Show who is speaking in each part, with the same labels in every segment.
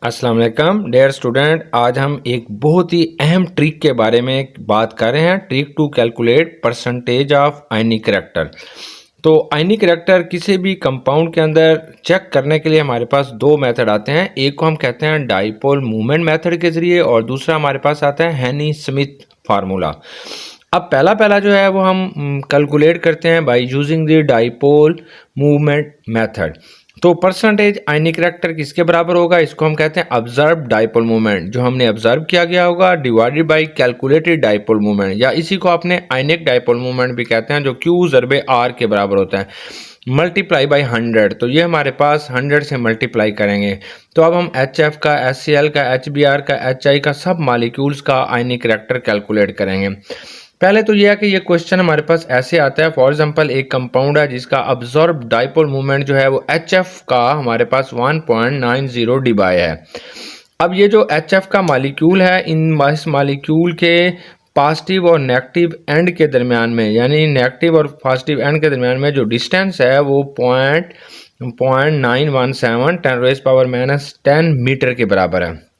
Speaker 1: अस्सलाम वालेकुम dear student. आज हम एक बहुत ही अहम ट्रिक के बारे में बात कर रहे हैं। Trick to calculate percentage of ionic reactor. तो आयनिक रिएक्टर किसी भी कंपाउंड के अंदर चेक करने के लिए हमारे पास दो मेथड आते हैं। एक को हम कहते हैं डाइपोल मूवमेंट मेथड के जरिए और दूसरा हमारे पास आता है हेनी स्मिथ फार्मूला। अब पहला जो है वो हम कैलकुलेट करते हैं by using the dipole movement method. तो परसेंटेज आयनिक रिएक्टर किसके बराबर होगा? इसको हम कहते हैं ऑब्जर्व डाइपोल मूवमेंट, जो हमने ऑब्जर्व किया गया होगा, divided by calculated dipole movement, या इसी को आपने आयनिक डाइपोल मूवमेंट भी कहते हैं, जो Q ज़रबे R के बराबर होता है, मल्टीप्लाई बाय 100। तो ये हमारे पास 100 से मल्टीप्लाई करेंगे। तो अब हम HF का, HCl का, HBr का, HI का सब मॉलिक्यूल्स का आयनिक रिएक्टर कैलकुलेट करेंगे। पहले तो यह है कि ये क्वेश्चन हमारे पास ऐसे आता है। फॉर एग्जांपल एक कंपाउंड है जिसका अब्जॉर्ब डाइपोल मूवमेंट जो है वो HF का हमारे पास 1.90 डिबाई है। अब ये जो HF का मॉलिक्यूल है, इस मॉलिक्यूल के पॉजिटिव और नेगेटिव एंड के दरमियान में, यानी नेगेटिव और पॉजिटिव एंड के दरमियान में जो डिस्टेंस है वो 0.917 10⁻⁻10 मीटर के बराबर है।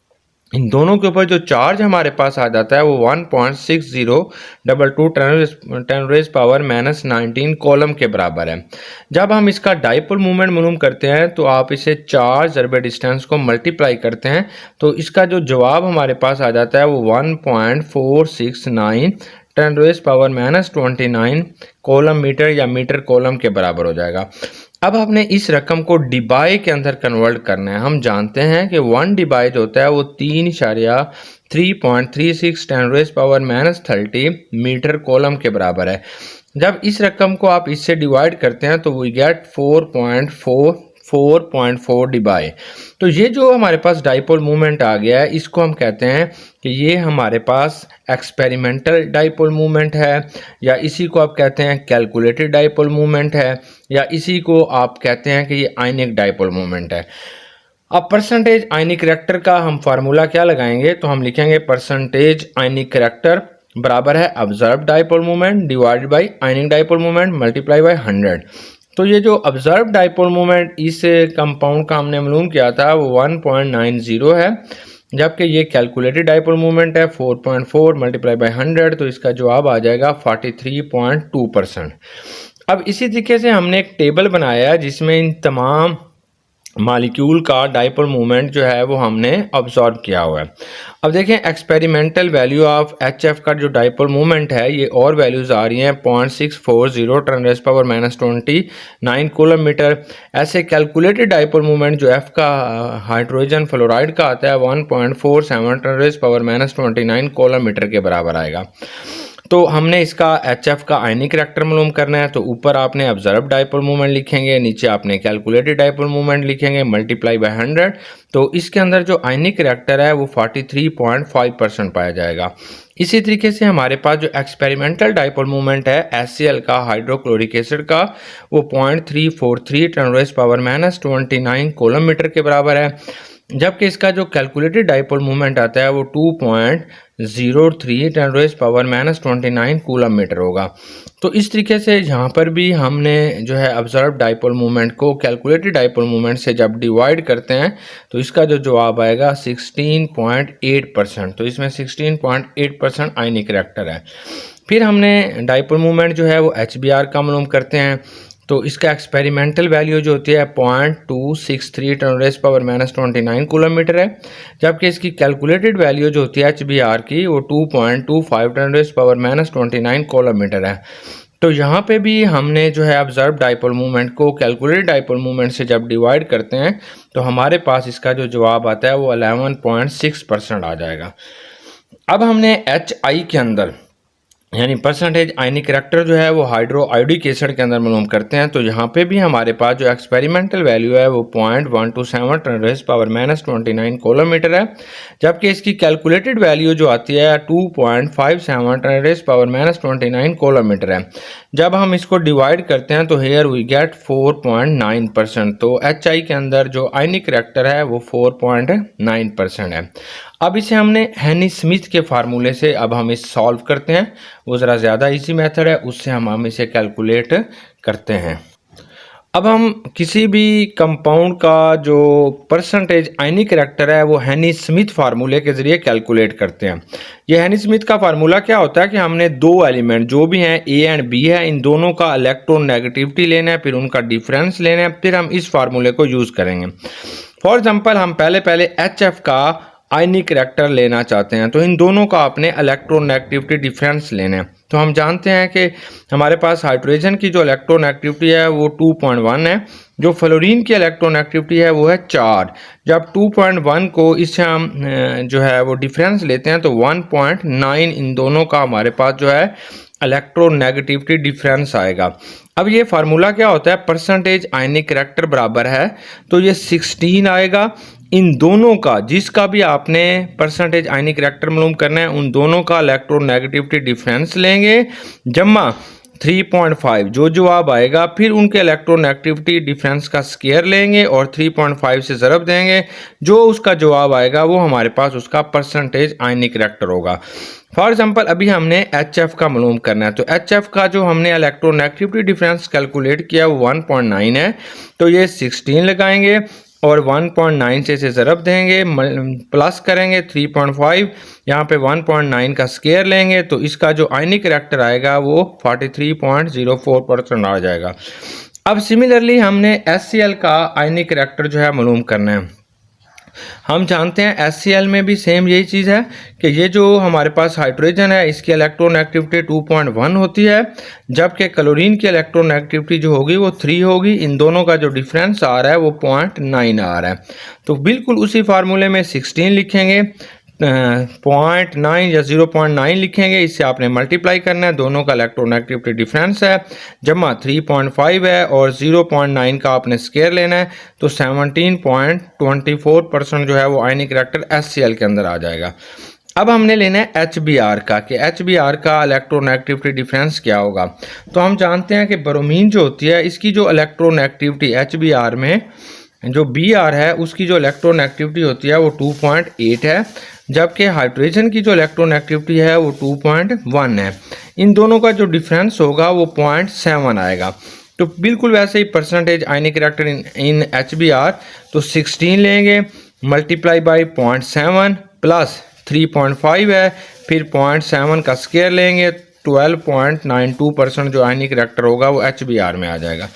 Speaker 1: इन दोनों के ऊपर जो चार्ज हमारे पास आ जाता है वो 1.6022 10⁻⁻19 कॉलम के बराबर है। जब हम इसका डाइपोल मूवमेंट मालूम करते हैं तो आप इसे चार्ज ज़रबे डिस्टेंस को मल्टीप्लाई करते हैं, तो इसका जो जवाब हमारे पास आ जाता है वो 1.469 10⁻⁻29 कॉलम मीटर या मीटर कॉलम के बराबर हो जाएगा। अब हमने इस रकम को डिबाई के अंदर कन्वर्ट करना है। हम जानते हैं कि 1 डिबाई जो होता है वो 3.36 10⁻⁻30 मीटर कॉलम के बराबर है। जब इस रकम को आप इससे डिवाइड करते हैं तो वी गेट 4.4 डिबाई। तो ये जो हमारे पास डाइपोल मूवमेंट आ गया है, इसको हम कहते हैं कि ये हमारे पास एक्सपेरिमेंटल डाइपोल मूवमेंट है, या इसी को आप कहते हैं कैलकुलेटेड डाइपोल मूवमेंट है, या इसी को आप कहते हैं कि ये आयनिक डाइपोल मूवमेंट है। अब परसेंटेज आयनिक रिएक्टर का हम फार्मूला क्या लगाएंगे? तो हम लिखेंगे परसेंटेज आयनिक रिएक्टर बराबर है observe dipole movement divided by ionic dipole movement multiply by 100। तो ये जो ऑब्जर्व डाइपोल मूवमेंट इस कंपाउंड का हमने मालूम किया था वो 1.90 है, जबकि ये कैलकुलेटेड डाइपोल मूवमेंट है 4.4 मल्टीप्लाई बाई 100। तो इसका जवाब आ जाएगा 43.2%। अब इसी तरीके से हमने एक टेबल बनाया है जिसमें इन तमाम मॉलिक्यूल का डाइपोल मूवमेंट जो है वो हमने ऑब्जर्व किया हुआ है। अब देखें एक्सपेरिमेंटल वैल्यू ऑफ HF का जो डाइपोल मूवमेंट है, ये और वैल्यूज़ आ रही हैं 0.640 10⁻⁻29 कूलम मीटर। ऐसे कैलकुलेटेड डाइपोल मूवमेंट जो F का हाइड्रोजन फ्लोराइड का आता है 1.47 10⁻⁻29 कूलम मीटर के बराबर आएगा। तो हमने इसका HF का आयनिक रिएक्टर मालूम करना है, तो ऊपर आपने ऑब्जर्व डाइपोल मूवमेंट लिखेंगे, नीचे आपने कैलकुलेटेड डाइपोल मूवमेंट लिखेंगे मल्टीप्लाई बाय 100। तो इसके अंदर जो आयनिक रिएक्टर है वो 43.5% पाया जाएगा। इसी तरीके से हमारे पास जो एक्सपेरिमेंटल डाइपोल मूवमेंट है HCl का, हाइड्रोक्लोरिक एसिड का, वो 0.343 10⁻⁻29 कूलम मीटर के बराबर है, जबकि इसका जो कैलकुलेटेड डाइपोल मूवमेंट आता है वो 2.03 10⁻⁻29 कूलम मीटर होगा। तो इस तरीके से यहाँ पर भी हमने जो है ऑब्जर्व डाइपोल मूवमेंट को कैलकुलेटेड डाइपोल मूवमेंट से जब डिवाइड करते हैं तो इसका जो जवाब आएगा 16.8%। तो इसमें 16.8% आयनिक रिएक्टर है। फिर हमने डाइपोल मूवमेंट जो है वो HBr का मालूम करते हैं। तो इसका एक्सपेरिमेंटल वैल्यू जो होती है 0.263 10⁻⁻29 कूलम मीटर है, जबकि इसकी कैलकुलेटेड वैल्यू जो होती है HBr की वो 2.25 10⁻⁻29 कूलम मीटर है। तो यहाँ पे भी हमने जो है ऑब्जर्व डाइपोल मूवमेंट को कैलकुलेटेड डाइपोल मूवमेंट से जब डिवाइड करते हैं तो हमारे पास इसका जो जवाब आता है वो 11.6% आ जाएगा। अब हमने HI के अंदर यानी परसेंटेज आयनिक रिएक्टर जो है वो हाइड्रोआयोडिक एसिड के अंदर मालूम करते हैं। तो यहाँ पे भी हमारे पास जो एक्सपेरिमेंटल वैल्यू है वो 0.127 10⁻⁻29 कूलम मीटर है, जबकि इसकी कैलकुलेटेड वैल्यू जो आती है 2.57 10⁻⁻29 कूलम मीटर है। जब हम इसको डिवाइड करते हैं तो हेयर वी गेट 4.9%। तो HI के अंदर जो आयनिक रिएक्टर है वो 4.9% है। अब इसे हमने हेनी स्मिथ के फार्मूले से अब हम इस सॉल्व करते हैं। वो ज़रा ज़्यादा इजी मेथड है, उससे हम इसे कैलकुलेट करते हैं। अब हम किसी भी कंपाउंड का जो परसेंटेज आयनिक करैक्टर है वो हैनी स्मिथ फार्मूले के ज़रिए कैलकुलेट करते हैं। ये हैनी स्मिथ का फार्मूला क्या होता है कि हमने दो एलिमेंट जो भी हैं ए एंड बी है, इन दोनों का इलेक्ट्रॉन नेगेटिविटी लेना है, फिर उनका डिफरेंस लेना है, फिर हम इस फार्मूले को यूज़ करेंगे। फॉर एग्जांपल हम पहले HF का आयनिक करैक्टर लेना चाहते हैं, तो इन दोनों का आपने इलेक्ट्रॉन नेगेटिविटी डिफरेंस लेना है। तो हम जानते हैं कि हमारे पास हाइड्रोजन की जो इलेक्ट्रॉन नेगेटिविटी है वो 2.1 है, जो फ्लोरीन की इलेक्ट्रॉन नेगेटिविटी है वो है 4। जब 2.1 को इससे हम जो है वो डिफरेंस लेते हैं तो 1.9 इन दोनों का हमारे पास जो है इलेक्ट्रॉन नेगेटिविटी डिफरेंस आएगा। अब ये फार्मूला क्या होता है, परसेंटेज आयनिक करैक्टर बराबर है तो ये 16 आएगा। इन दोनों का जिसका भी आपने परसेंटेज आयनिक करैक्टर मालूम करना है उन दोनों का इलेक्ट्रॉन नेगेटिविटी डिफरेंस लेंगे जमा 3.5 जो जवाब आएगा, फिर उनके इलेक्ट्रॉन नेगेटिविटी डिफरेंस का स्क्वायर लेंगे और 3.5 से ज़रब देंगे, जो उसका जवाब आएगा वो हमारे पास उसका परसेंटेज आयनिक करैक्टर होगा। फॉर एग्जांपल अभी हमने HF का मालूम करना है, तो HF का जो हमने इलेक्ट्रॉन नेगेटिविटी डिफरेंस कैलकुलेट किया वो 1.9 है, तो ये 16 लगाएंगे और 1.9 से इसे ज़रब देंगे, प्लस करेंगे 3.5, यहाँ पे 1.9 का स्क्वायर लेंगे तो इसका जो आयनिक करैक्टर आएगा वो 43.04% आ जाएगा। अब सिमिलरली हमने HCl का आयनिक करैक्टर जो है मालूम करना है। हम जानते हैं HCl में भी सेम यही चीज़ है कि ये जो हमारे पास हाइड्रोजन है इसकी इलेक्ट्रॉन नेगेटिविटी 2.1 होती है, जबकि क्लोरीन की इलेक्ट्रॉन नेगेटिविटी जो होगी वो 3 होगी। इन दोनों का जो डिफरेंस आ रहा है वो 0.9 आ रहा है, तो बिल्कुल उसी फार्मूले में 16 लिखेंगे, 0.9 या 0.9 लिखेंगे, इससे आपने मल्टीप्लाई करना है, दोनों का इलेक्ट्रोनेगेटिविटी डिफरेंस है जमा 3.5 है और 0.9 का आपने स्क्वायर लेना है, तो 17.24% जो है वो आयनिक करैक्टर HCl के अंदर आ जाएगा। अब हमने लेना है HBr का कि HBr का इलेक्ट्रोनेगेटिविटी डिफरेंस क्या होगा। तो हम जानते हैं कि ब्रोमीन जो होती है इसकी जो इलेक्ट्रोनेगेटिविटी HBr में जो Br है उसकी जो इलेक्ट्रोनेगेटिविटी होती है वो 2.8 है, जबकि हाइड्रोजन की जो इलेक्ट्रोनेगेटिविटी है वो 2.1 है। इन दोनों का जो डिफरेंस होगा वो 0.7 आएगा। तो बिल्कुल वैसे ही परसेंटेज आयनिक करैक्टर इन HBr, तो 16 लेंगे मल्टीप्लाई बाई 0.7 प्लस 3.5 है, फिर 0.7 का स्क्वायर लेंगे, 12.92% जो आयनिक करैक्टर होगा वो HBr में आ जाएगा।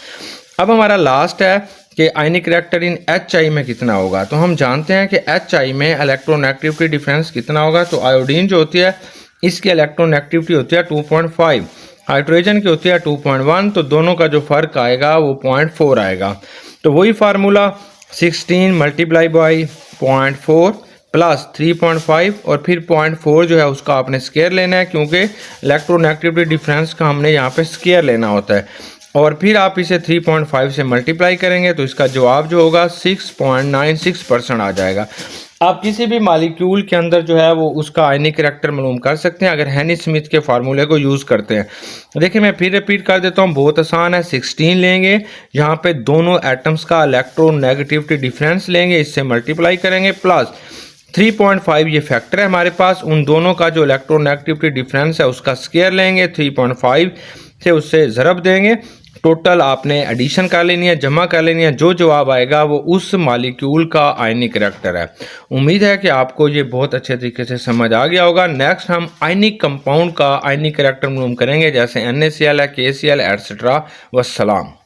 Speaker 1: अब हमारा लास्ट है कि आयनिक करैक्टर इन HI में कितना होगा। तो हम जानते हैं कि HI में इलेक्ट्रोनेगेटिविटी डिफरेंस कितना होगा। तो आयोडीन जो होती है इसकी इलेक्ट्रोनेगेटिविटी होती है 2.5, हाइड्रोजन की होती है 2.1, तो दोनों का जो फ़र्क आएगा वो 0.4 आएगा। तो वही फार्मूला 16 मल्टीप्लाई बाई 0.4 प्लस 3.5 और फिर 0.4 जो है उसका आपने स्क्वायर लेना है, क्योंकि इलेक्ट्रोनेगेटिविटी डिफरेंस का हमने यहाँ पे स्क्वायर लेना होता है, और फिर आप इसे 3.5 से मल्टीप्लाई करेंगे तो इसका जवाब जो होगा 6.96% आ जाएगा। आप किसी भी मालिक्यूल के अंदर जो है वो उसका आयनिक करैक्टर मालूम कर सकते हैं अगर हैनी स्मिथ के फार्मूले को यूज़ करते हैं। देखिए मैं फिर रिपीट कर देता हूँ, बहुत आसान है। 16 लेंगे, यहाँ पे दोनों एटम्स का इलेक्ट्रोनेगेटिविटी डिफरेंस लेंगे, इससे मल्टीप्लाई करेंगे, प्लस 3.5 ये फैक्टर है हमारे पास, उन दोनों का जो इलेक्ट्रोनेगेटिविटी डिफरेंस है उसका स्क्वायर लेंगे, 3.5 से उससे ज़रब देंगे, टोटल आपने एडिशन कर लेनी है, जमा कर लेनी है, जो जवाब आएगा वो उस मॉलिक्यूल का आयनिक करैक्टर है। उम्मीद है कि आपको ये बहुत अच्छे तरीके से समझ आ गया होगा। नेक्स्ट हम आयनिक कंपाउंड का आयनिक करैक्टर मालूम करेंगे, जैसे NaCl है, KCl एटसेट्रा। वस्सलाम।